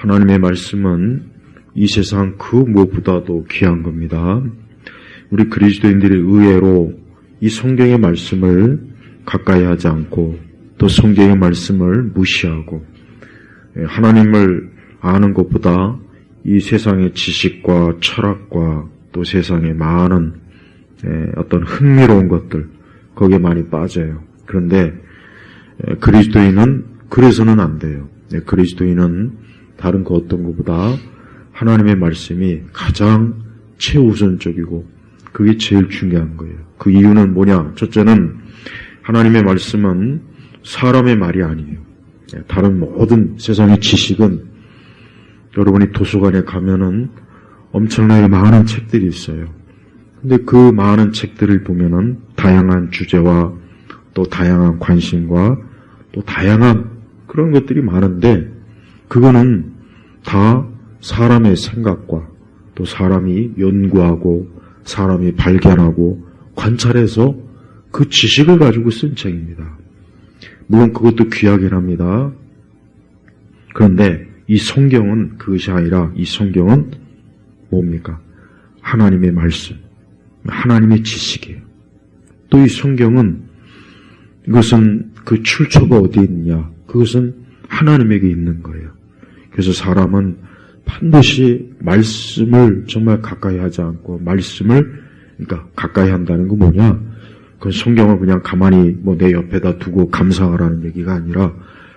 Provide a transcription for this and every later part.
하나님의 말씀은 이 세상 그 무엇보다도 귀한 겁니다. 우리 그리스도인들이 의외로 이 성경의 말씀을 가까이 하지 않고 또 성경의 말씀을 무시하고 하나님을 아는 것보다 이 세상의 지식과 철학과 또 세상의 많은 어떤 흥미로운 것들 거기에 많이 빠져요. 그런데 그리스도인은 그래서는 안 돼요. 그리스도인은 다른 그 어떤 것보다 하나님의 말씀이 가장 최우선적이고 그게 제일 중요한 거예요. 그 이유는 뭐냐? 첫째는 하나님의 말씀은 사람의 말이 아니에요. 다른 모든 세상의 지식은 여러분이 도서관에 가면은 엄청나게 많은 책들이 있어요. 근데 그 많은 책들을 보면은 다양한 주제와 또 다양한 관심과 또 다양한 그런 것들이 많은데 그거는 다 사람의 생각과 또 사람이 연구하고 사람이 발견하고 관찰해서 그 지식을 가지고 쓴 책입니다. 물론 그것도 귀하긴 합니다. 그런데 이 성경은 그것이 아니라 이 성경은 뭡니까? 하나님의 말씀, 하나님의 지식이에요. 또 이 성경은 이것은 그 출처가 어디에 있느냐? 그것은 하나님에게 있는 거예요. 그래서 사람은 반드시 말씀을 정말 가까이 하지 않고 말씀을 그러니까 가까이 한다는 건 뭐냐? 그 성경을 그냥 가만히 내 옆에다 두고 감상하라는 얘기가 아니라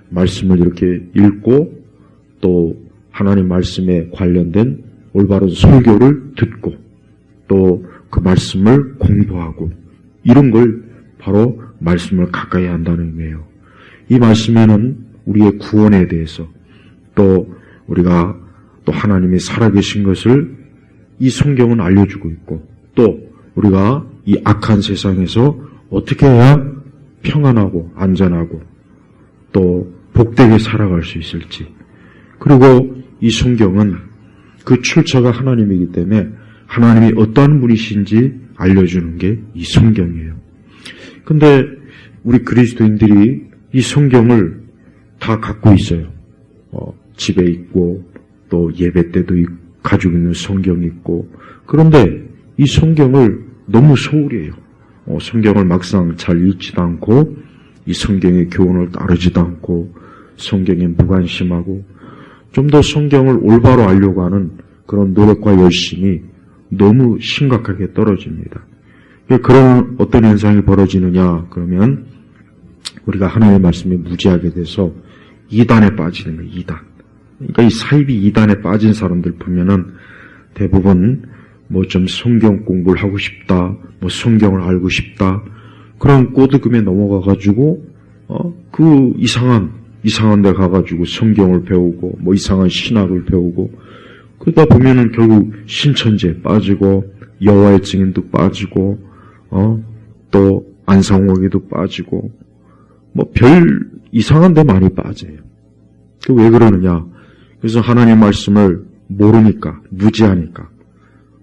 말씀을 이렇게 읽고 또 하나님 말씀에 관련된 올바른 설교를 듣고 또 그 말씀을 공부하고 이런 걸 바로 말씀을 가까이 한다는 의미예요. 이 말씀에는 우리의 구원에 대해서 또 우리가 또 하나님이 살아계신 것을 이 성경은 알려주고 있고 또 우리가 이 악한 세상에서 어떻게 해야 평안하고 안전하고 또 복되게 살아갈 수 있을지 그리고 이 성경은 그 출처가 하나님이기 때문에 하나님이 어떠한 분이신지 알려주는 게 이 성경이에요. 근데 우리 그리스도인들이 이 성경을 다 갖고 있어요. 집에 있고 또 예배 때도 가지고 있는 성경이 있고 그런데 이 성경을 너무 소홀히 해요. 성경을 막상 잘 읽지도 않고 이 성경의 교훈을 따르지도 않고 성경에 무관심하고 좀 더 성경을 올바로 알려고 하는 그런 노력과 열심이 너무 심각하게 떨어집니다. 그런 어떤 현상이 벌어지느냐 그러면 우리가 하나님의 말씀에 무지하게 돼서 이단에 빠지는 거예요. 이단. 그러니까 이 사이비 이단에 빠진 사람들 보면은 대부분 좀 성경 공부를 하고 싶다, 성경을 알고 싶다 그런 꼬드금에 넘어가가지고 그 이상한 데 가가지고 성경을 배우고 이상한 신학을 배우고 그러다 보면은 결국 신천지에 빠지고 여호와의 증인도 빠지고 또 안상홍에도 빠지고 별 이상한 데 많이 빠져요. 왜 그러느냐? 그래서 하나님 말씀을 모르니까 무지하니까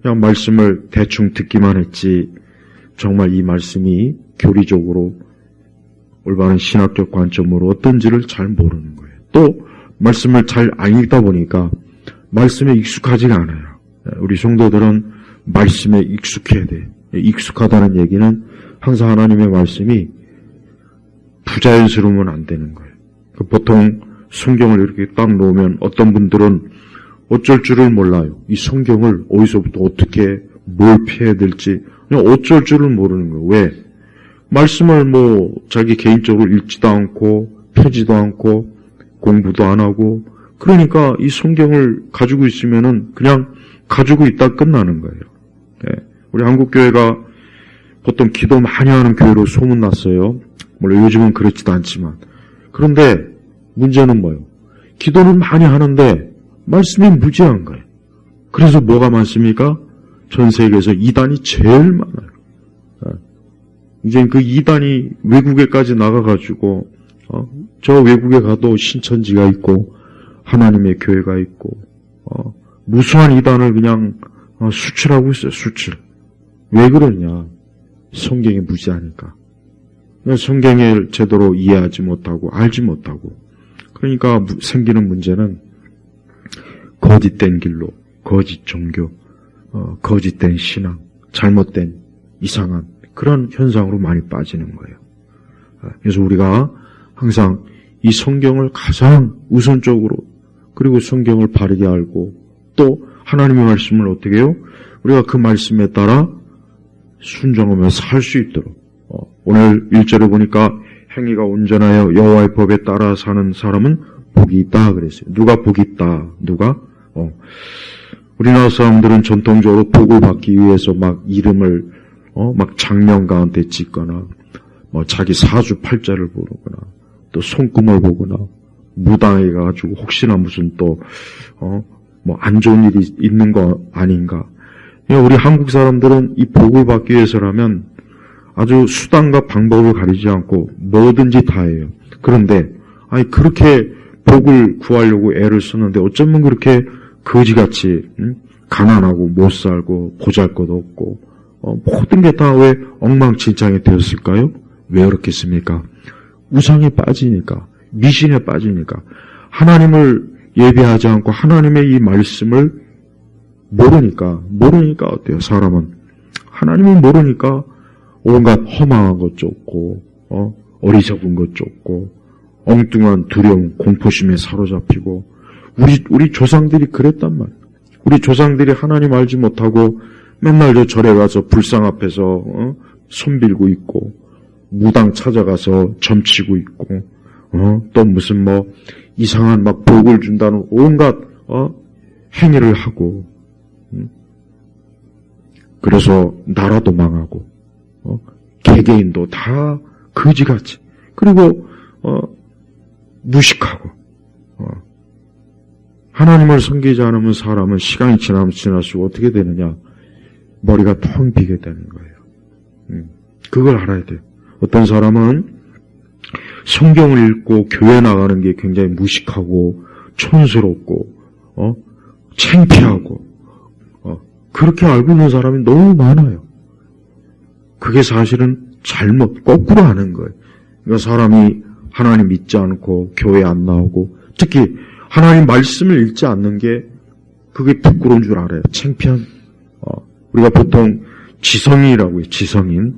그냥 말씀을 대충 듣기만 했지 정말 이 말씀이 교리적으로 올바른 신학적 관점으로 어떤지를 잘 모르는 거예요. 또 말씀을 잘 안 읽다 보니까 말씀에 익숙하지가 않아요. 우리 성도들은 말씀에 익숙해야 돼. 익숙하다는 얘기는 항상 하나님의 말씀이 부자연스러우면 안 되는 거예요. 보통 성경을 이렇게 딱 놓으면 어떤 분들은 어쩔 줄을 몰라요. 이 성경을 어디서부터 어떻게 뭘 피해야 될지 그냥 어쩔 줄을 모르는 거예요. 왜? 말씀을 자기 개인적으로 읽지도 않고 펴지도 않고 공부도 안 하고 그러니까 이 성경을 가지고 있으면은 그냥 가지고 있다 끝나는 거예요. 우리 한국교회가 보통 기도 많이 하는 교회로 소문났어요. 물론 요즘은 그렇지도 않지만 그런데 문제는 뭐예요? 기도는 많이 하는데 말씀이 무지한 거예요. 그래서 뭐가 많습니까? 전 세계에서 이단이 제일 많아요. 이제 그 이단이 외국에까지 나가가지고 저 외국에 가도 신천지가 있고 하나님의 교회가 있고 무수한 이단을 그냥 수출하고 있어요. 수출. 왜 그러냐? 성경이 무지하니까. 성경을 제대로 이해하지 못하고 알지 못하고 그러니까 생기는 문제는 거짓된 길로, 거짓 종교, 거짓된 신앙, 잘못된 이상한 그런 현상으로 많이 빠지는 거예요. 그래서 우리가 항상 이 성경을 가장 우선적으로, 그리고 성경을 바르게 알고 또 하나님의 말씀을 어떻게 해요? 우리가 그 말씀에 따라 순종하며 살 수 있도록. 오늘 1절에 보니까 행위가 온전하여 여호와의 법에 따라 사는 사람은 복이 있다 그랬어요. 누가 복이 있다? 누가? 우리나라 사람들은 전통적으로 복을 받기 위해서 막 이름을 막 장명가한테 짓거나 뭐 자기 사주팔자를 보거나 또 손금을 보거나 무당에 가지고 혹시나 무슨 또 뭐 안 좋은 일이 있는 거 아닌가. 우리 한국 사람들은 이 복을 받기 위해서라면 아주 수단과 방법을 가리지 않고 뭐든지 다 해요. 그런데 아니 그렇게 복을 구하려고 애를 쓰는데 어쩌면 그렇게 거지같이 가난하고 못 살고 보잘것없고 모든 게 다 왜 엉망진창이 되었을까요? 왜 그렇겠습니까? 우상에 빠지니까, 미신에 빠지니까, 하나님을 예배하지 않고 하나님의 이 말씀을 모르니까 어때요? 사람은 하나님을 모르니까 온갖 허망한 것 쫓고 어리석은 것 쫓고 엉뚱한 두려움, 공포심에 사로잡히고 우리 조상들이 그랬단 말이에요. 우리 조상들이 하나님 알지 못하고 맨날 저 절에 가서 불상 앞에서 손 빌고 있고 무당 찾아가서 점치고 있고 또 무슨 뭐 이상한 막 복을 준다는 온갖 행위를 하고 그래서 나라도 망하고 개개인도 다 거지같이 그리고 무식하고 하나님을 섬기지 않으면 사람은 시간이 지나면 지날수록 어떻게 되느냐? 머리가 텅 비게 되는 거예요. 그걸 알아야 돼요. 어떤 사람은 성경을 읽고 교회 나가는 게 굉장히 무식하고 촌스럽고 창피하고 그렇게 알고 있는 사람이 너무 많아요. 그게 사실은 잘못 거꾸로 하는 거예요. 그러니까 사람이 하나님 믿지 않고 교회 안 나오고 특히 하나님 말씀을 읽지 않는 게 그게 부끄러운 줄 알아요. 창피한. 우리가 보통 지성인이라고 해요. 지성인.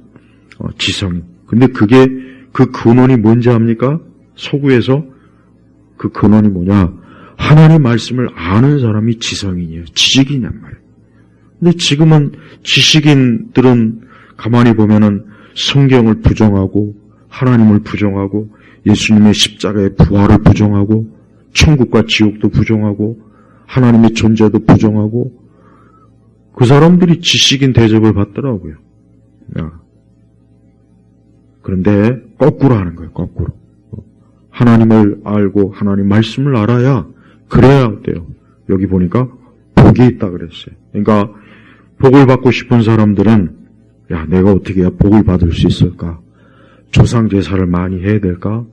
근데 그게 그 근원이 뭔지 압니까? 서구에서 그 근원이 뭐냐? 하나님 말씀을 아는 사람이 지성인이에요. 지식인이란 말이에요. 근데 지금은 지식인들은 가만히 보면은 성경을 부정하고 하나님을 부정하고 예수님의 십자가의 부활을 부정하고 천국과 지옥도 부정하고 하나님의 존재도 부정하고 그 사람들이 지식인 대접을 받더라고요. 그런데 거꾸로 하는 거예요. 거꾸로. 하나님을 알고 하나님 말씀을 알아야 그래야 돼요. 여기 보니까 복이 있다 그랬어요. 그러니까 복을 받고 싶은 사람들은 야 내가 어떻게 해야 복을 받을 수 있을까? 조상 제사를 많이 해야 될까?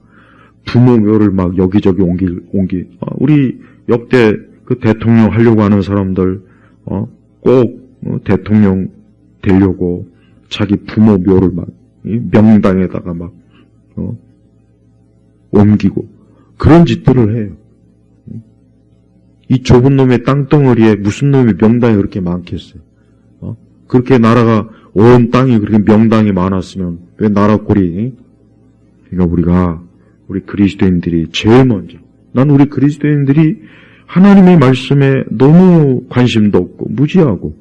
부모 묘를 막 여기저기 옮기. 우리 역대 그 대통령 하려고 하는 사람들 꼭 대통령 되려고 자기 부모 묘를 막 명당에다가 막 옮기고 그런 짓들을 해요. 이 좁은 놈의 땅덩어리에 무슨 놈이 명당이 그렇게 많겠어요? 그렇게 나라가 온 땅이 그렇게 명당이 많았으면 왜 나라 꼴이? 그러니까 우리 그리스도인들이 제일 먼저 난 우리 그리스도인들이 하나님의 말씀에 너무 관심도 없고 무지하고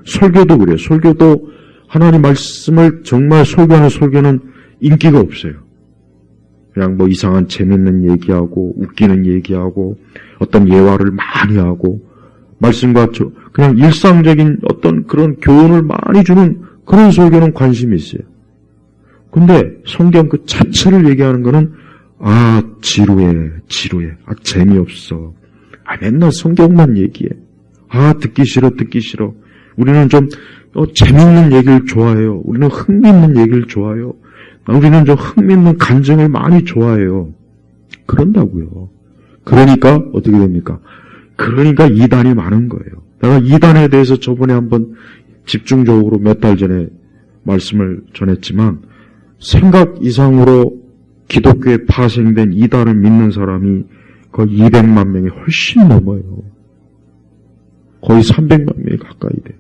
설교도 그래요. 설교도 하나님 말씀을 정말 설교하는 설교는 인기가 없어요. 그냥 뭐 이상한 재밌는 얘기하고 웃기는 얘기하고 어떤 예화를 많이 하고 말씀과 그냥 일상적인 어떤 그런 교훈을 많이 주는 그런 설교는 관심이 있어요. 근데 성경 그 자체를 얘기하는 거는 지루해. 재미없어. 맨날 성경만 얘기해. 듣기 싫어. 우리는 좀 재밌는 얘기를 좋아해요. 우리는 흥미있는 얘기를 좋아해요. 우리는 좀 흥미있는 간증을 많이 좋아해요. 그런다고요. 그러니까 어떻게 됩니까? 그러니까 이단이 많은 거예요. 내가 이단에 대해서 저번에 한번 집중적으로 몇 달 전에 말씀을 전했지만 생각 이상으로 기독교에 파생된 이단을 믿는 사람이 거의 200만 명이 훨씬 넘어요. 거의 300만 명이 가까이 돼요.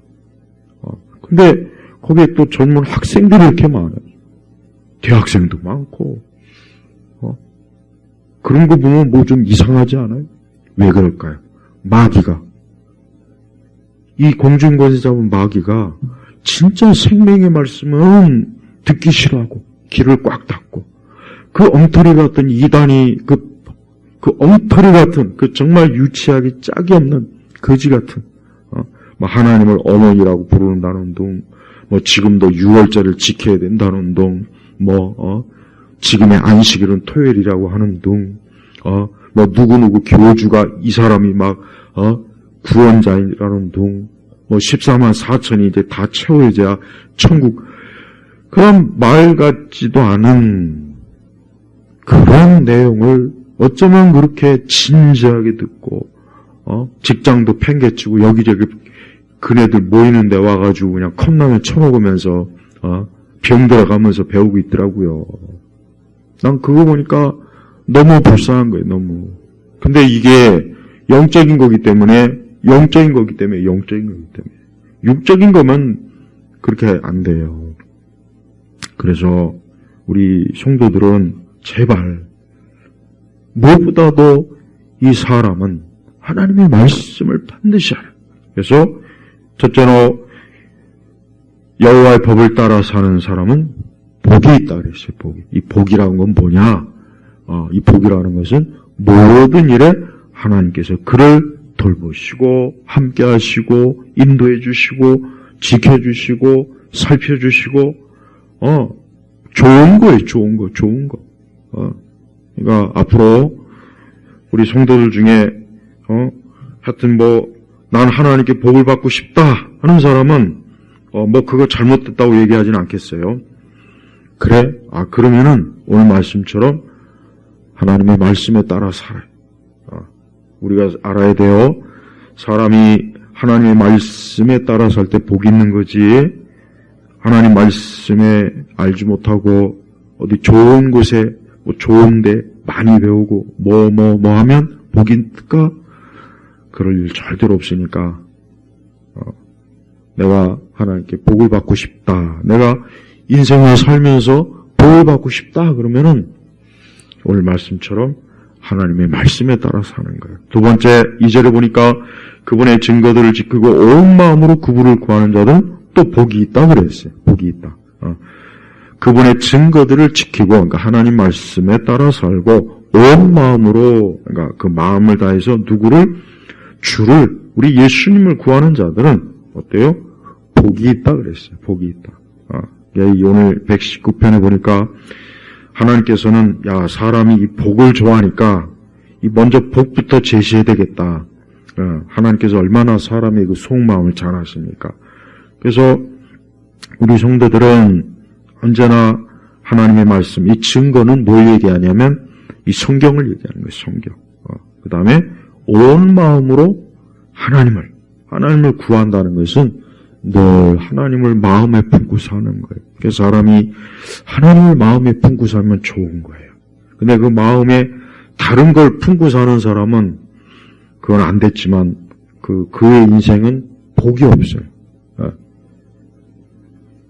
근데 거기에 또 젊은 학생들이 이렇게 많아요. 대학생도 많고. 그런 거 보면 뭐 좀 이상하지 않아요? 왜 그럴까요? 마귀가. 이 공중권세 잡은 마귀가 진짜 생명의 말씀은 듣기 싫어하고 귀를 꽉 닫고 그 엉터리 같은 이단이 그 엉터리 같은 그 정말 유치하기 짝이 없는 거지 같은 뭐 하나님을 어머니라고 부른다는 둥, 뭐 지금도 6월절을 지켜야 된다는 둥, 지금의 안식일은 토요일이라고 하는 둥, 뭐 누구누구 교주가 이 사람이 막 구원자라는 둥, 뭐 14만 4천이 이제 다 채워야 천국, 그런 말 같지도 않은 그런 내용을 어쩌면 그렇게 진지하게 듣고 직장도 팽개치고 여기저기 그네들 모이는 데 와가지고 그냥 컵라면 처먹으면서 병 들어가면서 배우고 있더라고요. 난 그거 보니까 너무 불쌍한 거예요. 너무. 근데 이게 영적인 거기 때문에 육적인 거면 그렇게 안 돼요. 그래서 우리 성도들은 제발 무엇보다도 이 사람은 하나님의 말씀을 반드시 알아요. 그래서 첫째로 여호와의 법을 따라 사는 사람은 복이 있다 그랬어요. 복이. 이 복이라는 건 뭐냐? 이 복이라는 것은 모든 일에 하나님께서 그를 돌보시고 함께 하시고 인도해 주시고 지켜주시고 살펴주시고 좋은 거예요. 좋은 거. 그러니까 앞으로 우리 성도들 중에 하여튼 난 하나님께 복을 받고 싶다 하는 사람은 그거 잘못됐다고 얘기하지는 않겠어요. 그래? 그러면은 오늘 말씀처럼 하나님의 말씀에 따라 살아요. 우리가 알아야 돼요. 사람이 하나님의 말씀에 따라 살 때 복이 있는 거지. 하나님 말씀에 알지 못하고 어디 좋은 곳에 좋은데 많이 배우고 뭐 하면 복이 있을까? 그럴 일 절대로 없으니까 내가 하나님께 복을 받고 싶다. 내가 인생을 살면서 복을 받고 싶다. 그러면은 오늘 말씀처럼 하나님의 말씀에 따라 사는 거예요. 두 번째 2절에 보니까 그분의 증거들을 지키고 온 마음으로 그분을 구하는 자들은 또 복이 있다 그랬어요. 복이 있다. 그분의 증거들을 지키고 그러니까 하나님 말씀에 따라 살고 온 마음으로 그러니까 그 마음을 다해서 주를 우리 예수님을 구하는 자들은 어때요? 복이 있다 그랬어요. 복이 있다. 오늘 119편에 보니까 하나님께서는 사람이 이 복을 좋아하니까 먼저 복부터 제시해야 되겠다. 하나님께서 얼마나 사람의 그 속마음을 잘 아십니까? 그래서 우리 성도들은 언제나 하나님의 말씀, 이 증거는 뭘 얘기하냐면 이 성경을 얘기하는 거예요. 성경. 그 다음에 온 마음으로 하나님을 구한다는 것은 늘 하나님을 마음에 품고 사는 거예요. 그래서 사람이 하나님을 마음에 품고 살면 좋은 거예요. 근데 그 마음에 다른 걸 품고 사는 사람은 그건 안 됐지만 그의 인생은 복이 없어요.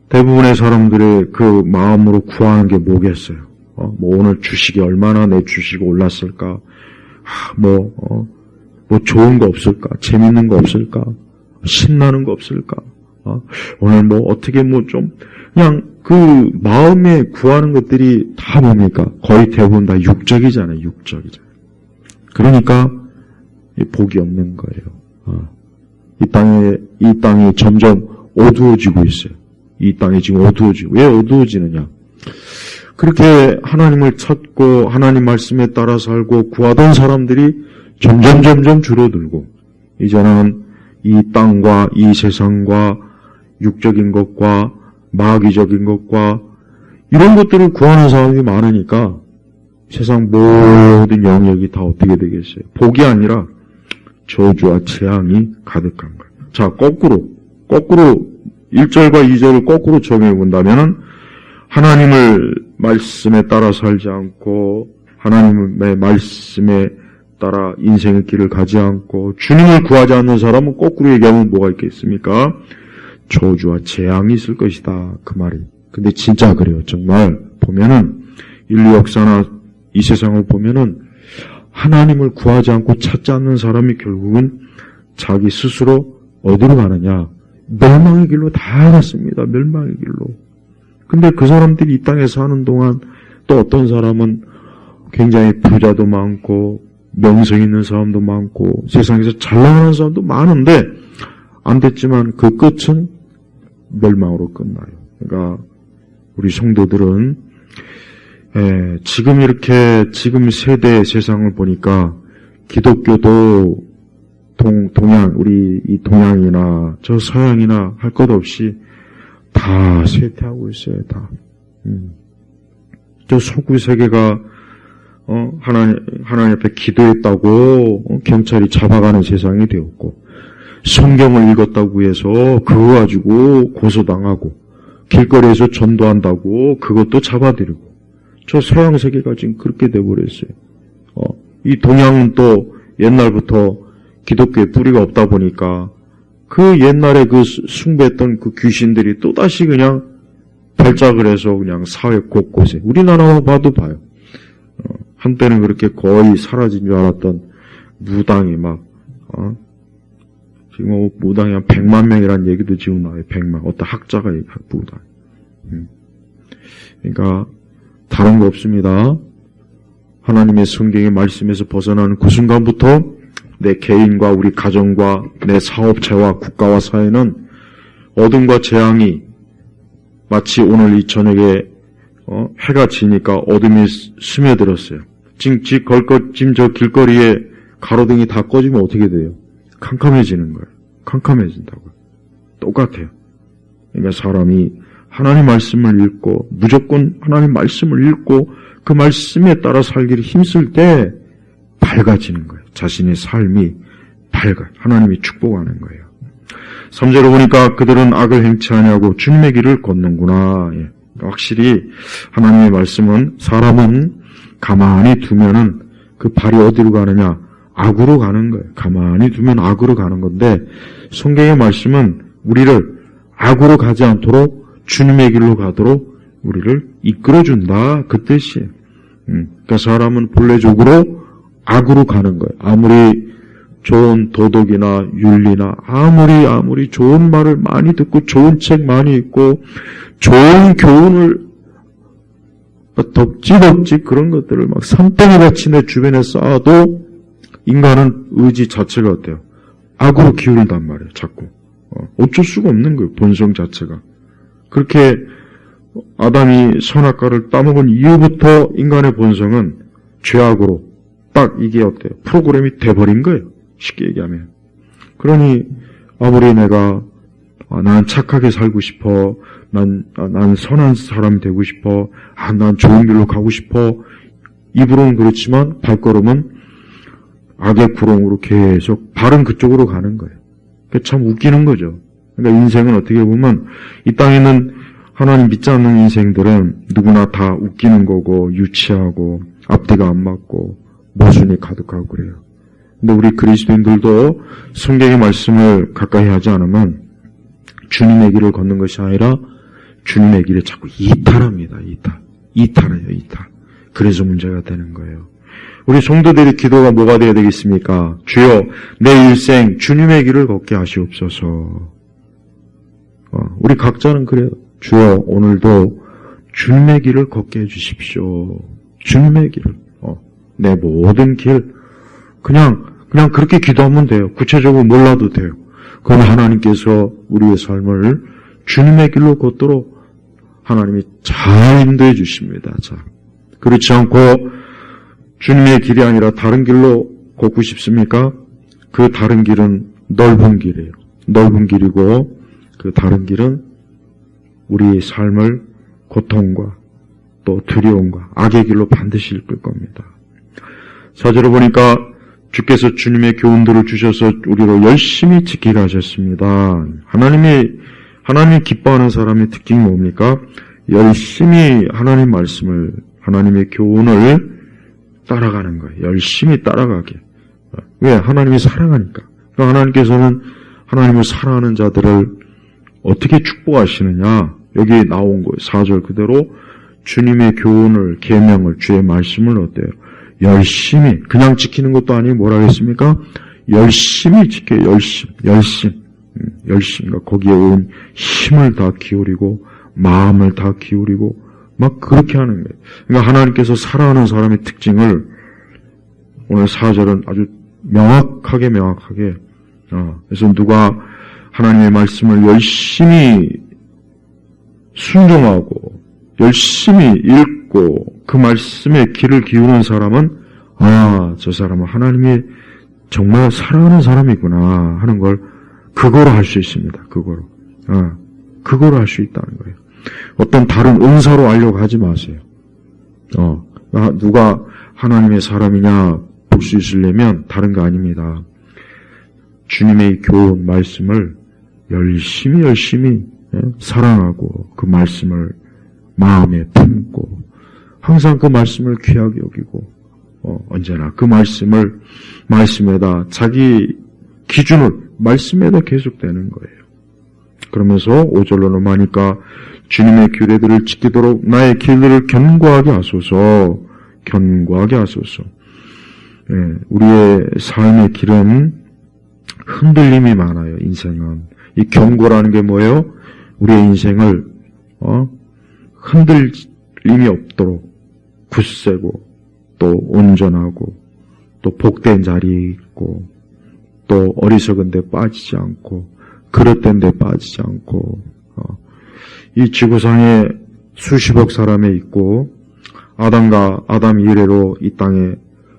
대부분의 사람들의 그 마음으로 구하는 게 뭐겠어요? 오늘 주식이 얼마나 내 주식이 올랐을까? 좋은 거 없을까? 재밌는 거 없을까? 신나는 거 없을까? 오늘 어떻게 그냥 그 마음에 구하는 것들이 다 뭡니까? 거의 대부분 다 육적이잖아요. 그러니까 복이 없는 거예요. 이 땅이 점점 어두워지고 있어요. 이 땅이 지금 어두워지고. 왜 어두워지느냐? 그렇게 하나님을 찾고 하나님 말씀에 따라 살고 구하던 사람들이 점점 줄어들고 이제는 이 땅과 이 세상과 육적인 것과 마귀적인 것과 이런 것들을 구하는 사람이 많으니까 세상 모든 영역이 다 어떻게 되겠어요? 복이 아니라 저주와 재앙이 가득한 거예요. 자, 거꾸로 1절과 2절을 거꾸로 적용해 본다면은 하나님을 말씀에 따라 살지 않고 하나님의 말씀에 따라 인생의 길을 가지 않고 주님을 구하지 않는 사람은 거꾸로 얘기하면 뭐가 있겠습니까? 저주와 재앙이 있을 것이다. 그 말이. 근데 진짜 그래요. 정말 보면은 인류 역사나 이 세상을 보면은 하나님을 구하지 않고 찾지 않는 사람이 결국은 자기 스스로 어디로 가느냐? 멸망의 길로 다 갔습니다. 멸망의 길로. 근데 그 사람들이 이 땅에 사는 동안 또 어떤 사람은 굉장히 부자도 많고 명성 있는 사람도 많고 세상에서 잘 나가는 사람도 많은데 안 됐지만 그 끝은 멸망으로 끝나요. 그러니까 우리 성도들은 지금 세대의 세상을 보니까 기독교도 동양, 우리 이 동양이나 저 서양이나 할 것 없이 다 쇠퇴하고 있어요, 다. 저 서구 세계가, 하나님 앞에 기도했다고, 경찰이 잡아가는 세상이 되었고, 성경을 읽었다고 해서 그거 가지고 고소당하고, 길거리에서 전도한다고 그것도 잡아들이고, 저 서양 세계가 지금 그렇게 돼버렸어요. 이 동양은 또 옛날부터 기독교에 뿌리가 없다 보니까 그 옛날에 그 숭배했던 그 귀신들이 또다시 그냥 발작을 해서 그냥 사회 곳곳에 우리나라만 봐도 봐요. 한때는 그렇게 거의 사라진 줄 알았던 무당이 막 지금 무당이 한 100만 명이라는 얘기도 지금 나와요. 100만. 어떤 학자가 무당. 그러니까 다른 거 없습니다. 하나님의 성경의 말씀에서 벗어나는 그 순간부터 내 개인과 우리 가정과 내 사업체와 국가와 사회는 어둠과 재앙이 마치 오늘 이 저녁에 해가 지니까 어둠이 스며들었어요. 지금 저 길거리에 가로등이 다 꺼지면 어떻게 돼요? 캄캄해지는 거예요. 캄캄해진다고요. 똑같아요. 그러니까 사람이 하나님 말씀을 읽고 무조건 하나님 말씀을 읽고 그 말씀에 따라 살기를 힘쓸 때 밝아지는 거예요. 자신의 삶이 밝아요. 하나님이 축복하는 거예요. 3절을 보니까 그들은 악을 행치 아니하고 주님의 길을 걷는구나. 예. 확실히 하나님의 말씀은 사람은 가만히 두면은 그 발이 어디로 가느냐? 악으로 가는 거예요. 가만히 두면 악으로 가는 건데 성경의 말씀은 우리를 악으로 가지 않도록 주님의 길로 가도록 우리를 이끌어준다. 그 뜻이에요. 그러니까 사람은 본래적으로 악으로 가는 거예요. 아무리 좋은 도덕이나 윤리나 아무리 좋은 말을 많이 듣고 좋은 책 많이 읽고 좋은 교훈을 덕지 그런 것들을 막 산더미같이 내 주변에 쌓아도 인간은 의지 자체가 어때요? 악으로 기울단 말이에요. 자꾸. 어쩔 수가 없는 거예요. 본성 자체가. 그렇게 아담이 선악과를 따먹은 이후부터 인간의 본성은 죄악으로 딱 이게 어때요? 프로그램이 돼버린 거예요. 쉽게 얘기하면. 그러니 아무리 내가 난 착하게 살고 싶어, 난 선한 사람이 되고 싶어, 난 좋은 길로 가고 싶어, 입으로는 그렇지만 발걸음은 악의 구렁으로 계속 발은 그쪽으로 가는 거예요. 그게 참 웃기는 거죠. 그러니까 인생은 어떻게 보면 이 땅에는 하나님 믿지 않는 인생들은 누구나 다 웃기는 거고 유치하고 앞뒤가 안 맞고 모순이 가득하고 그래요. 근데 우리 그리스도인들도 성경의 말씀을 가까이 하지 않으면 주님의 길을 걷는 것이 아니라 주님의 길에 자꾸 이탈합니다. 이탈해요. 그래서 문제가 되는 거예요. 우리 성도들의 기도가 뭐가 되어야 되겠습니까? 주여 내 일생 주님의 길을 걷게 하시옵소서. 우리 각자는 그래요. 주여 오늘도 주님의 길을 걷게 해주십시오. 주님의 길을. 내 모든 길 그냥 그렇게 기도하면 돼요. 구체적으로 몰라도 돼요. 그럼 하나님께서 우리의 삶을 주님의 길로 걷도록 하나님이 잘 인도해 주십니다. 자, 그렇지 않고 주님의 길이 아니라 다른 길로 걷고 싶습니까? 그 다른 길은 넓은 길이에요. 넓은 길이고 그 다른 길은 우리의 삶을 고통과 또 두려움과 악의 길로 반드시 이끌 겁니다. 4절을 보니까 주께서 주님의 교훈들을 주셔서 우리로 열심히 지키게 하셨습니다. 하나님이 기뻐하는 사람의 특징이 뭡니까? 열심히 하나님 말씀을, 하나님의 교훈을 따라가는 거예요. 열심히 따라가게. 왜? 하나님이 사랑하니까. 그러니까 하나님께서는 하나님을 사랑하는 자들을 어떻게 축복하시느냐? 여기 나온 거예요. 4절 그대로 주님의 교훈을, 계명을, 주의 말씀을 어때요? 열심히, 그냥 지키는 것도 아니고 뭐라 했습니까? 열심히 지켜요. 열심. 그러니까 거기에 온 힘을 다 기울이고 마음을 다 기울이고 막 그렇게 하는 거예요. 그러니까 하나님께서 사랑하는 사람의 특징을 오늘 4절은 아주 명확하게 그래서 누가 하나님의 말씀을 열심히 순종하고 열심히 읽고 그 말씀에 귀를 기울이는 사람은 저 사람은 하나님이 정말 사랑하는 사람이구나 하는 걸 그거로 할 수 있습니다. 그거로 할 수 있다는 거예요. 어떤 다른 은사로 알려고 하지 마세요. 누가 하나님의 사람이냐 볼 수 있으려면 다른 거 아닙니다. 주님의 교훈 말씀을 열심히 사랑하고 그 말씀을 마음에 품고 항상 그 말씀을 귀하게 여기고 언제나 그 말씀에다 자기 기준을 말씀에다 계속되는 거예요. 그러면서 5절로 넘어가니까 주님의 규례들을 지키도록 나의 길들을 견고하게 하소서. 우리의 삶의 길은 흔들림이 많아요. 인생은 이 견고라는 게 뭐예요? 우리의 인생을 흔들림이 없도록 굳세고 또 온전하고 또 복된 자리에 있고 또 어리석은 데 빠지지 않고 그릇된 데 빠지지 않고 이 지구상에 수십억 사람이 있고 아담 이래로 이 땅에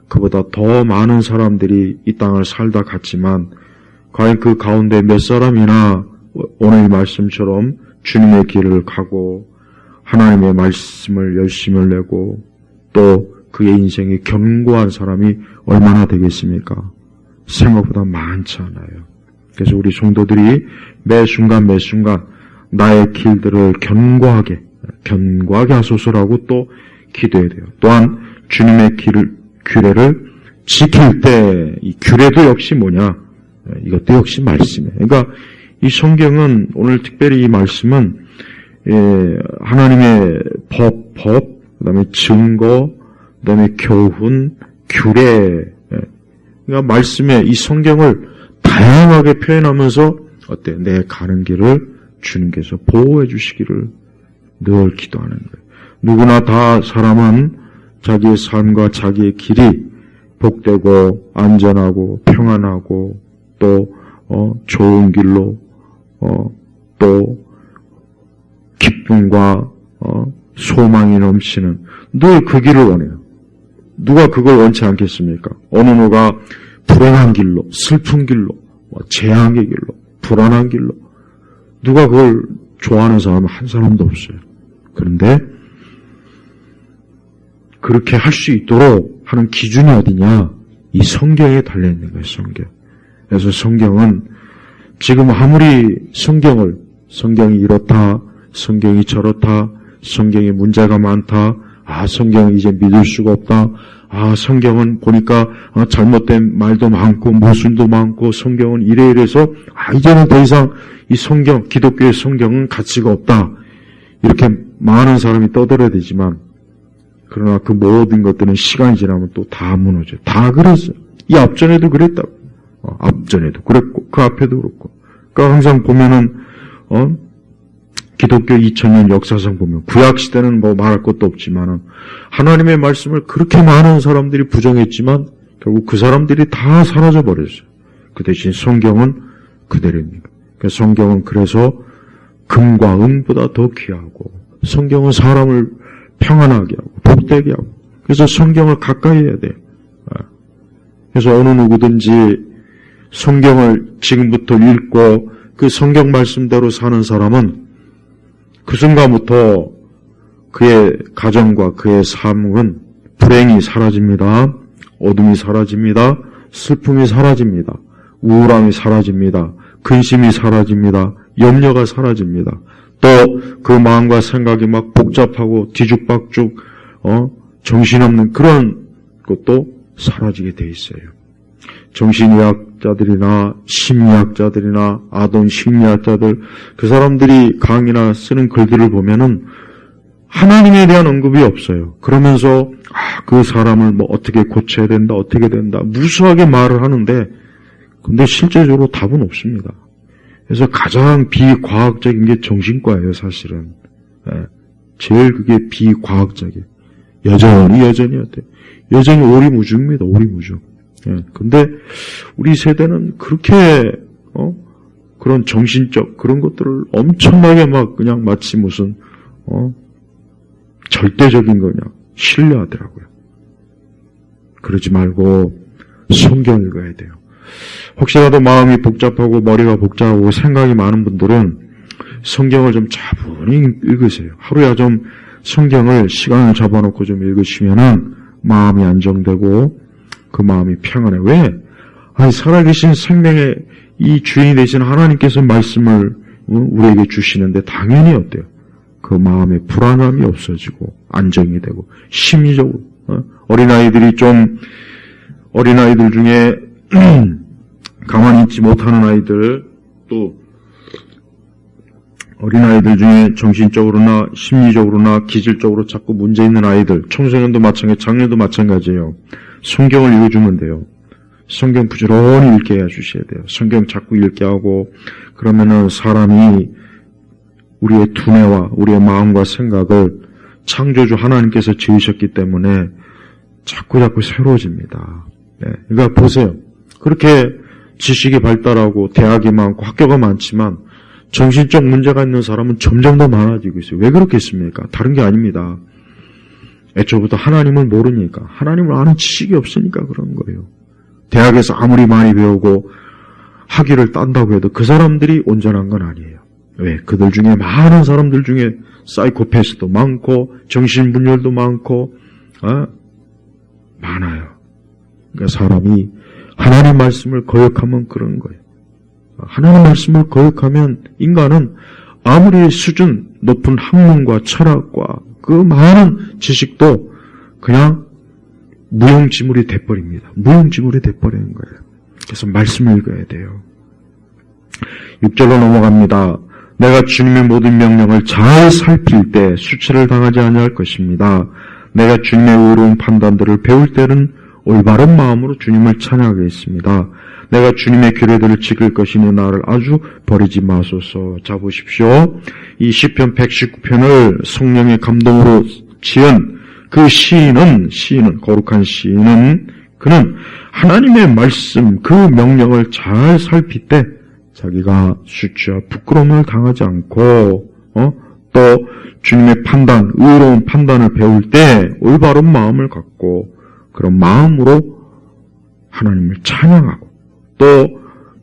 그보다 더 많은 사람들이 이 땅을 살다 갔지만 과연 그 가운데 몇 사람이나 오늘 이 말씀처럼 주님의 길을 가고 하나님의 말씀을 열심을 내고 또 그의 인생이 견고한 사람이 얼마나 되겠습니까? 생각보다 많지 않아요. 그래서 우리 성도들이 매 순간 나의 길들을 견고하게 하소서라고 또 기도해야 돼요. 또한 주님의 규례를 지킬 때 이 규례도 역시 뭐냐? 이것도 역시 말씀이에요. 그러니까 이 성경은 오늘 특별히 이 말씀은 하나님의 법, 그다음에 증거, 그다음에 교훈, 규례. 그러니까 말씀에 이 성경을 다양하게 표현하면서 내 가는 길을 주님께서 보호해 주시기를 늘 기도하는 거예요. 누구나 다 사람은 자기의 삶과 자기의 길이 복되고 안전하고 평안하고 또 좋은 길로 또 기쁨과 소망이 넘치는 늘 그 길을 원해요. 누가 그걸 원치 않겠습니까? 어느 누가 불행한 길로, 슬픈 길로, 재앙의 길로, 불안한 길로 누가 그걸 좋아하는 사람은 한 사람도 없어요. 그런데 그렇게 할 수 있도록 하는 기준이 어디냐? 이 성경에 달려있는 거예요. 성경. 그래서 성경은 지금 아무리 성경이 이렇다, 성경이 저렇다, 성경에 문제가 많다, 성경은 이제 믿을 수가 없다, 성경은 보니까 잘못된 말도 많고 모순도 많고 성경은 이래서 이제는 더 이상 이 성경, 기독교의 성경은 가치가 없다. 이렇게 많은 사람이 떠들어대지만 그러나 그 모든 것들은 시간이 지나면 또 다 무너져요. 다 그랬어요. 이 앞전에도 그랬다고. 앞전에도 그랬고 그 앞에도 그렇고. 그러니까 항상 보면은 기독교 2000년 역사상 보면 구약시대는 뭐 말할 것도 없지만은 하나님의 말씀을 그렇게 많은 사람들이 부정했지만 결국 그 사람들이 다 사라져버렸어요. 그 대신 성경은 그대로입니다. 성경은 그래서 금과 은보다 더 귀하고 성경은 사람을 평안하게 하고 복되게 하고 그래서 성경을 가까이 해야 돼요. 그래서 어느 누구든지 성경을 지금부터 읽고 그 성경 말씀대로 사는 사람은 그 순간부터 그의 가정과 그의 삶은 불행이 사라집니다. 어둠이 사라집니다. 슬픔이 사라집니다. 우울함이 사라집니다. 근심이 사라집니다. 염려가 사라집니다. 또 그 마음과 생각이 막 복잡하고 뒤죽박죽 정신없는 그런 것도 사라지게 돼 있어요. 정신의학자들이나 심리학자들이나 아동 심리학자들, 그 사람들이 강의나 쓰는 글들을 보면은 하나님에 대한 언급이 없어요. 그러면서 그 사람을 뭐 어떻게 고쳐야 된다, 어떻게 된다, 무수하게 말을 하는데, 근데 실제적으로 답은 없습니다. 그래서 가장 비과학적인 게 정신과예요, 사실은. 제일 그게 비과학적이에요. 여전히 어때요? 여전히 오리무중입니다, 오리무중. 근데 우리 세대는 그렇게 그런 정신적 그런 것들을 엄청나게 막 그냥 마치 무슨 절대적인 거냐 신뢰하더라고요. 그러지 말고 성경 읽어야 돼요. 혹시라도 마음이 복잡하고 머리가 복잡하고 생각이 많은 분들은 성경을 좀 차분히 읽으세요. 하루에 좀 성경을 시간을 잡아놓고 좀 읽으시면은 마음이 안정되고 그 마음이 평안해. 왜? 살아계신 생명의 이 주인이 되신 하나님께서 말씀을 우리에게 주시는데 당연히 어때요? 그 마음의 불안함이 없어지고 안정이 되고 심리적으로 어린아이들 중에 가만히 있지 못하는 아이들, 또 어린아이들 중에 정신적으로나 심리적으로나 기질적으로 자꾸 문제 있는 아이들, 청소년도 마찬가지, 장년도 마찬가지예요. 성경을 읽어주면 돼요. 성경 부지런히 읽게 해주셔야 돼요. 성경 자꾸 읽게 하고, 그러면은 사람이 우리의 두뇌와 우리의 마음과 생각을 창조주 하나님께서 지으셨기 때문에 자꾸 새로워집니다. 그러니까 보세요. 그렇게 지식이 발달하고 대학이 많고 학교가 많지만 정신적 문제가 있는 사람은 점점 더 많아지고 있어요. 왜 그렇겠습니까? 다른 게 아닙니다. 애초부터 하나님을 모르니까, 하나님을 아는 지식이 없으니까 그런 거예요. 대학에서 아무리 많이 배우고 학위를 딴다고 해도 그 사람들이 온전한 건 아니에요. 왜? 그들 중에 많은 사람들 중에 사이코패스도 많고 정신분열도 많고 많아요. 그러니까 사람이 하나님 말씀을 거역하면 그런 거예요. 하나님 말씀을 거역하면 인간은 아무리 수준 높은 학문과 철학과 그 많은 지식도 그냥 무용지물이 돼버립니다. 무용지물이 돼버리는 거예요. 그래서 말씀을 읽어야 돼요. 6절로 넘어갑니다. 내가 주님의 모든 명령을 잘 살필 때 수치를 당하지 아니할 것입니다. 내가 주님의 의로운 판단들을 배울 때는 올바른 마음으로 주님을 찬양하겠습니다. 내가 주님의 규례들을 지킬 것이니 나를 아주 버리지 마소서. 자, 보십시오. 이 시편 119편을 성령의 감동으로 지은 그 시인은 거룩한 시인은 그는 하나님의 말씀 그 명령을 잘 살필 때 자기가 수치와 부끄러움을 당하지 않고 또 주님의 판단, 의로운 판단을 배울 때 올바른 마음을 갖고 그런 마음으로 하나님을 찬양하고 또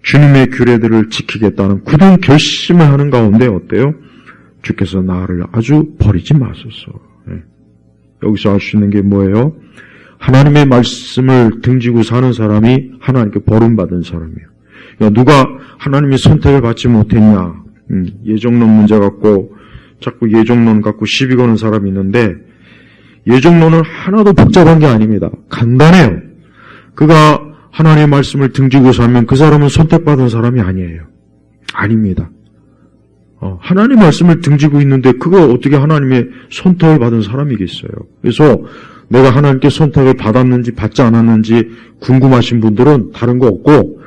주님의 규례들을 지키겠다는 굳은 결심을 하는 가운데 어때요? 주께서 나를 아주 버리지 마소서. 여기서 알 수 있는 게 뭐예요? 하나님의 말씀을 등지고 사는 사람이 하나님께 버림받은 사람이에요. 그러니까 누가 하나님의 선택을 받지 못했냐, 예정론 문제 갖고 자꾸 예정론 갖고 시비 거는 사람이 있는데 예정론은 하나도 복잡한 게 아닙니다. 간단해요. 그가 하나님의 말씀을 등지고 살면 그 사람은 선택받은 사람이 아니에요. 아닙니다. 하나님의 말씀을 등지고 있는데 그거 어떻게 하나님의 선택을 받은 사람이겠어요. 그래서 내가 하나님께 선택을 받았는지 받지 않았는지 궁금하신 분들은 다른 거 없고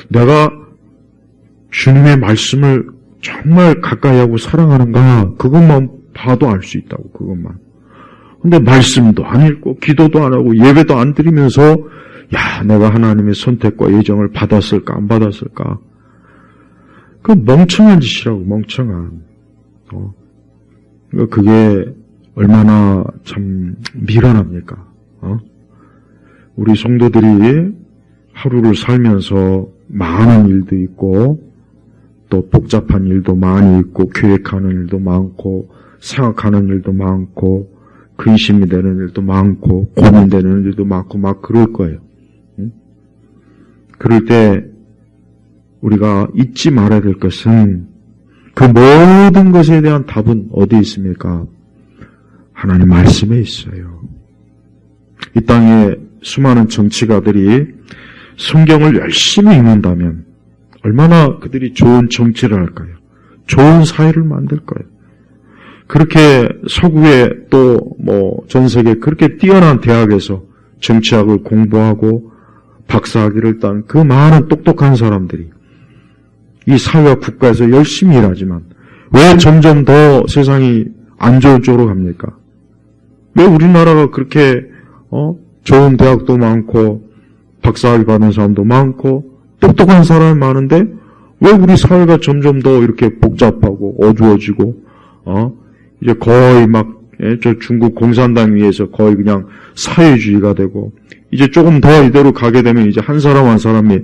내가 주님의 말씀을 정말 가까이 하고 사랑하는가 그것만 봐도 알 수 있다고. 그것만. 근데 말씀도 안 읽고 기도도 안 하고 예배도 안 드리면서 내가 하나님의 선택과 예정을 받았을까 안 받았을까. 그 멍청한 짓이라고. 멍청한. 그게 얼마나 참 미련합니까? 우리 성도들이 하루를 살면서 많은 일도 있고 또 복잡한 일도 많이 있고 계획하는 일도 많고 생각하는 일도 많고 근심이 되는 일도 많고 고민되는 일도 많고 막 그럴 거예요. 그럴 때 우리가 잊지 말아야 될 것은 그 모든 것에 대한 답은 어디에 있습니까? 하나님 말씀에 있어요. 이 땅에 수많은 정치가들이 성경을 열심히 읽는다면 얼마나 그들이 좋은 정치를 할까요? 좋은 사회를 만들까요? 그렇게 서구에 또 전 세계 그렇게 뛰어난 대학에서 정치학을 공부하고 박사학위를 딴 그 많은 똑똑한 사람들이 이 사회와 국가에서 열심히 일하지만 왜 점점 더 세상이 안 좋은 쪽으로 갑니까? 왜 우리나라가 그렇게 좋은 대학도 많고 박사학위 받은 사람도 많고 똑똑한 사람이 많은데 왜 우리 사회가 점점 더 이렇게 복잡하고 어두워지고 이제 거의 막 저 중국 공산당 위에서 거의 그냥 사회주의가 되고 이제 조금 더 이대로 가게 되면 이제 한 사람 한 사람이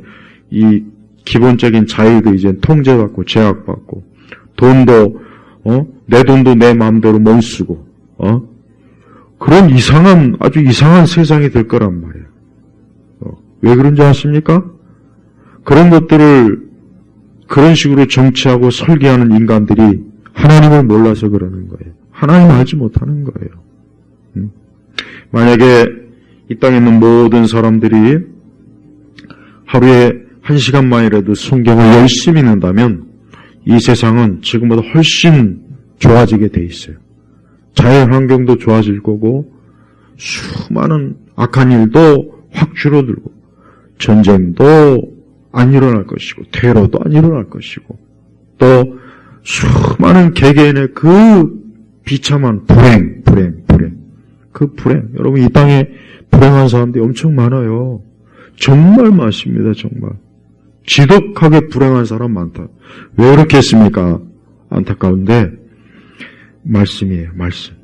이 기본적인 자유도 이제 통제받고 제약받고 돈도 내 돈도 내 마음대로 못 쓰고 그런 아주 이상한 세상이 될 거란 말이에요. 왜 그런지 아십니까? 그런 것들을 그런 식으로 정치하고 설계하는 인간들이 하나님을 몰라서 그러는 거예요. 하나님 알지 못하는 거예요. 만약에 이 땅에 있는 모든 사람들이 하루에 1시간만이라도 성경을 열심히 읽는다면 이 세상은 지금보다 훨씬 좋아지게 돼 있어요. 자연 환경도 좋아질 거고 수많은 악한 일도 확 줄어들고 전쟁도 안 일어날 것이고 테러도 안 일어날 것이고 또 수많은 개개인의 그 비참한 불행. 그 불행. 여러분 이 땅에 불행한 사람들이 엄청 많아요. 정말 많습니다. 정말. 지독하게 불행한 사람 많다. 왜 그렇게 했습니까? 안타까운데 말씀이에요. 말씀.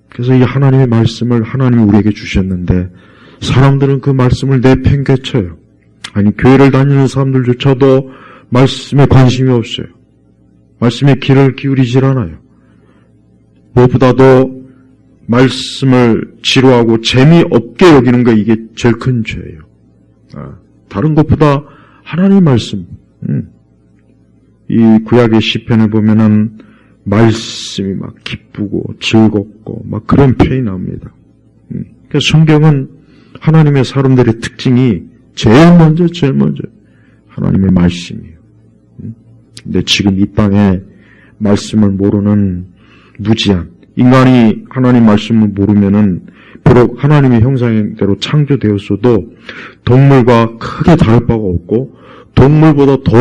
그래서 이 하나님의 말씀을 하나님이 우리에게 주셨는데 사람들은 그 말씀을 내팽개쳐요. 아니 교회를 다니는 사람들조차도 말씀에 관심이 없어요. 말씀에 귀를 기울이질 않아요. 무엇보다도 말씀을 지루하고 재미없게 여기는 거 이게 제일 큰 죄예요. 다른 것보다 하나님 말씀. 이 구약의 시편을 보면은 말씀이 막 기쁘고 즐겁고 막 그런 표현이 나옵니다. 그래서 성경은 하나님의 사람들의 특징이 제일 먼저 하나님의 말씀이에요. 근데 지금 이 땅에 말씀을 모르는 무지한 인간이 하나님 말씀을 모르면은 비록 하나님의 형상대로 창조되었어도 동물과 크게 다를 바가 없고 동물보다 더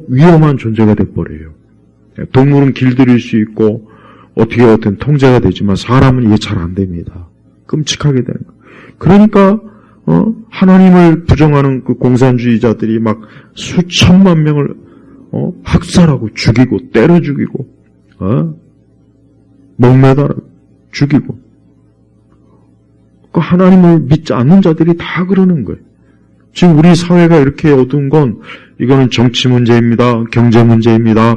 위험한 존재가 돼버려요. 동물은 길들일 수 있고 어떻게 통제가 되지만 사람은 이게 잘 안 됩니다. 끔찍하게 되는 거예요. 그러니까 하나님을 부정하는 그 공산주의자들이 막 수천만 명을 학살하고 죽이고 때려 죽이고 목매달아 죽이고 그 하나님을 믿지 않는 자들이 다 그러는 거예요. 지금 우리 사회가 이렇게 어두운 건 이거는 정치 문제입니다. 경제 문제입니다.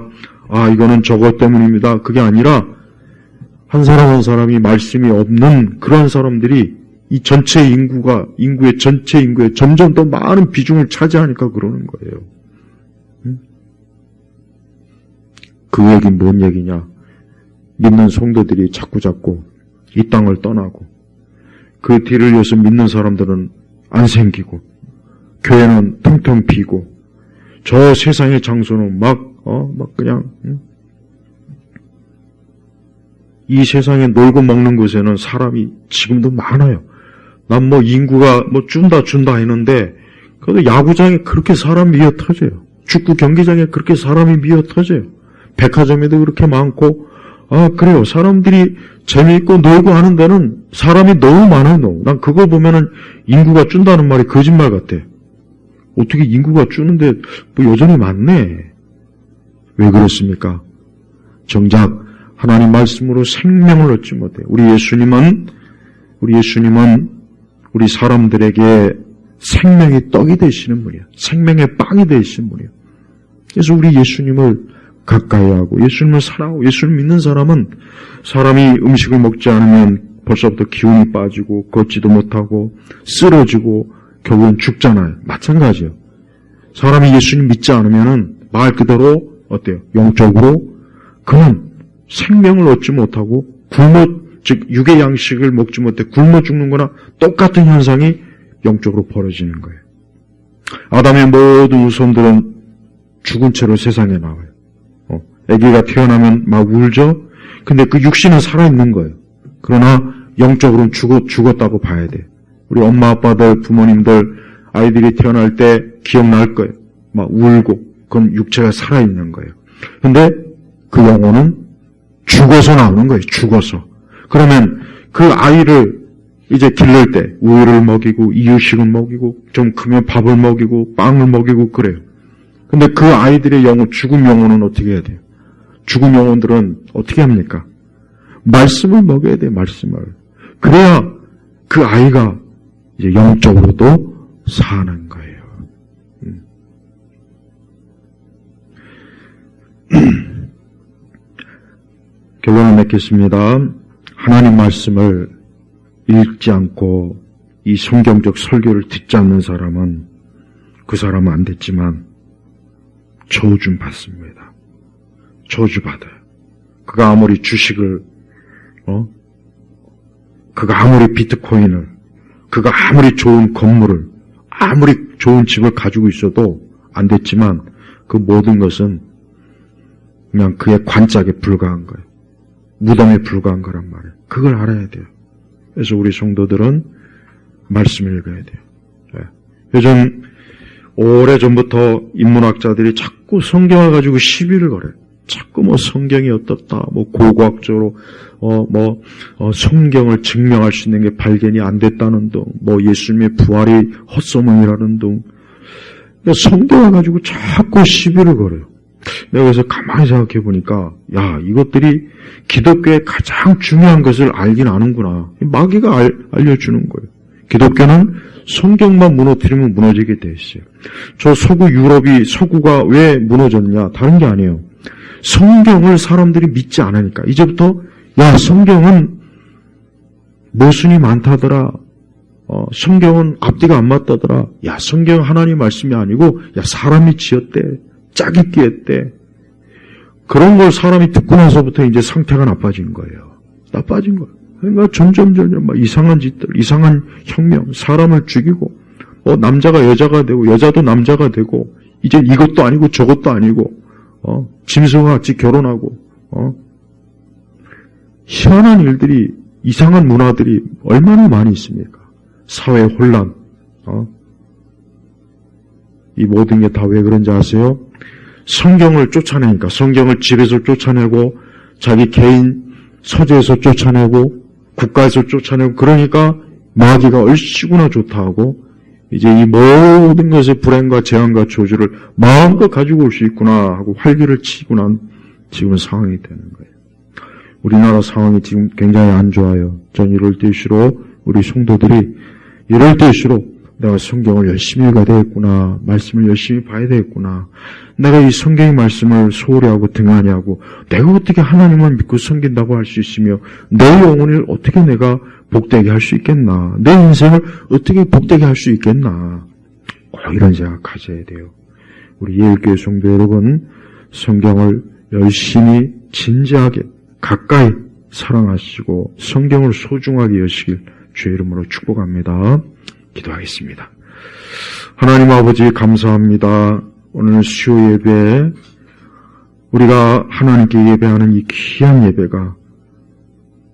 이거는 저것 때문입니다. 그게 아니라 한 사람 한 사람이 말씀이 없는 그런 사람들이 이 전체 인구의 전체 인구에 점점 더 많은 비중을 차지하니까 그러는 거예요. 그 얘기는 뭔 얘기냐? 믿는 성도들이 자꾸 이 땅을 떠나고 그 뒤를 이어서 믿는 사람들은 안 생기고 교회는 텅텅 비고 저 세상의 장소는 막 그냥 이 세상에 놀고 먹는 곳에는 사람이 지금도 많아요. 난 인구가 준다 했는데 그래도 야구장에 그렇게 사람이 미어 터져요. 축구 경기장에 그렇게 사람이 미어 터져요. 백화점에도 그렇게 많고 그래요. 사람들이 재미있고 놀고 하는 데는 사람이 너무 많아요. 난 그거 보면은 인구가 준다는 말이 거짓말 같아. 어떻게 인구가 주는데 여전히 많네. 왜 그렇습니까? 정작 하나님 말씀으로 생명을 얻지 못해. 우리 예수님은 우리 사람들에게 생명의 떡이 되시는 분이야. 생명의 빵이 되시는 분이야. 그래서 우리 예수님을 가까이 하고 예수님을 사랑하고 예수를 믿는 사람은 사람이 음식을 먹지 않으면 벌써부터 기운이 빠지고 걷지도 못하고 쓰러지고 결국은 죽잖아요. 마찬가지예요. 사람이 예수님 믿지 않으면은 말 그대로 어때요? 영적으로 그는 생명을 얻지 못하고 즉 육의 양식을 먹지 못해 굶어 죽는 거나 똑같은 현상이 영적으로 벌어지는 거예요. 아담의 모든 후손들은 죽은 채로 세상에 나와요. 아기가 태어나면 막 울죠? 근데 그 육신은 살아있는 거예요. 그러나 영적으로는 죽었다고 봐야 돼요. 우리 엄마, 아빠들, 부모님들, 아이들이 태어날 때 기억날 거예요. 막 울고, 그건 육체가 살아있는 거예요. 근데 그 영혼은 죽어서 나오는 거예요. 죽어서. 그러면 그 아이를 이제 기를 때 우유를 먹이고 이유식을 먹이고 좀 크면 밥을 먹이고 빵을 먹이고 그래요. 근데 그 아이들의 영혼, 죽은 영혼은 어떻게 해야 돼요? 죽은 영혼들은 어떻게 합니까? 말씀을 먹여야 돼요. 말씀을. 그래야 그 아이가 이제 영적으로도 사는 거예요. 결론을 맺겠습니다. 하나님 말씀을 읽지 않고 이 성경적 설교를 듣지 않는 사람은 그 사람은 안 됐지만 저주는 받습니다. 저주받아요. 그가 아무리 주식을 그가 아무리 비트코인을 그가 아무리 좋은 건물을 아무리 좋은 집을 가지고 있어도 안 됐지만 그 모든 것은 그냥 그의 관짝에 불과한 거예요. 무덤에 불과한 거란 말이에요. 그걸 알아야 돼요. 그래서 우리 성도들은 말씀을 읽어야 돼요. 네. 요즘 오래전부터 인문학자들이 자꾸 성경을 가지고 시비를 걸어요. 자꾸 뭐 성경이 어떻다, 뭐 고고학적으로 성경을 증명할 수 있는 게 발견이 안 됐다는 등, 뭐 예수님의 부활이 헛소문이라는 등, 성경을 가지고 자꾸 시비를 걸어요. 내가 그래서 가만히 생각해 보니까, 야, 이것들이 기독교의 가장 중요한 것을 알긴 아는구나. 마귀가 알려주는 거예요. 기독교는 성경만 무너뜨리면 무너지게 돼 있어요. 저 서구가 왜 무너졌냐? 다른 게 아니에요. 성경을 사람들이 믿지 않으니까. 이제부터, 야, 성경은 모순이 많다더라. 성경은 앞뒤가 안 맞다더라. 야, 성경 하나님 말씀이 아니고, 야, 사람이 지었대. 짜깁기 했대. 그런 걸 사람이 듣고 나서부터 이제 상태가 나빠진 거예요. 나빠진 거예요. 그러니까 점점 막 이상한 짓들, 이상한 혁명, 사람을 죽이고, 남자가 여자가 되고, 여자도 남자가 되고, 이제 이것도 아니고 저것도 아니고, 짐승과 같이 결혼하고, 희한한 일들이, 이상한 문화들이 얼마나 많이 있습니까? 사회 혼란, 이 모든 게 다 왜 그런지 아세요? 성경을 쫓아내니까, 성경을 집에서 쫓아내고, 자기 개인 서재에서 쫓아내고, 국가에서 쫓아내고, 그러니까 마귀가 얼씨구나 좋다 하고, 이제 이 모든 것의 불행과 재앙과 저주를 마음껏 가지고 올 수 있구나 하고 활기를 치고 난 지금은 상황이 되는 거예요. 우리나라 상황이 지금 굉장히 안 좋아요. 전 이럴 때일수록 우리 성도들이 이럴 때일수록 내가 성경을 열심히 읽어야 되겠구나. 말씀을 열심히 봐야 되겠구나. 내가 이 성경의 말씀을 소홀히 하고 등한히 하고 내가 어떻게 하나님을 믿고 섬긴다고 할 수 있으며 내 영혼을 어떻게 내가 복되게 할 수 있겠나. 내 인생을 어떻게 복되게 할 수 있겠나. 꼭 이런 생각 가져야 돼요. 우리 예일교회 성도 여러분, 성경을 열심히 진지하게 가까이 사랑하시고 성경을 소중하게 여시길 주의 이름으로 축복합니다. 기도하겠습니다. 하나님 아버지 감사합니다. 오늘 수요 예배 우리가 하나님께 예배하는 이 귀한 예배가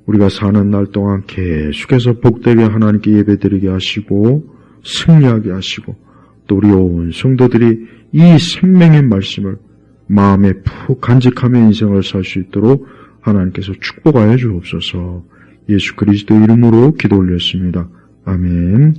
우리가 사는 날 동안 계속해서 복되게 하나님께 예배드리게 하시고 승리하게 하시고 또 우리 온 성도들이 이 생명의 말씀을 마음에 푹 간직하며 인생을 살 수 있도록 하나님께서 축복하여 주옵소서. 예수 그리스도 이름으로 기도 올렸습니다. 아멘.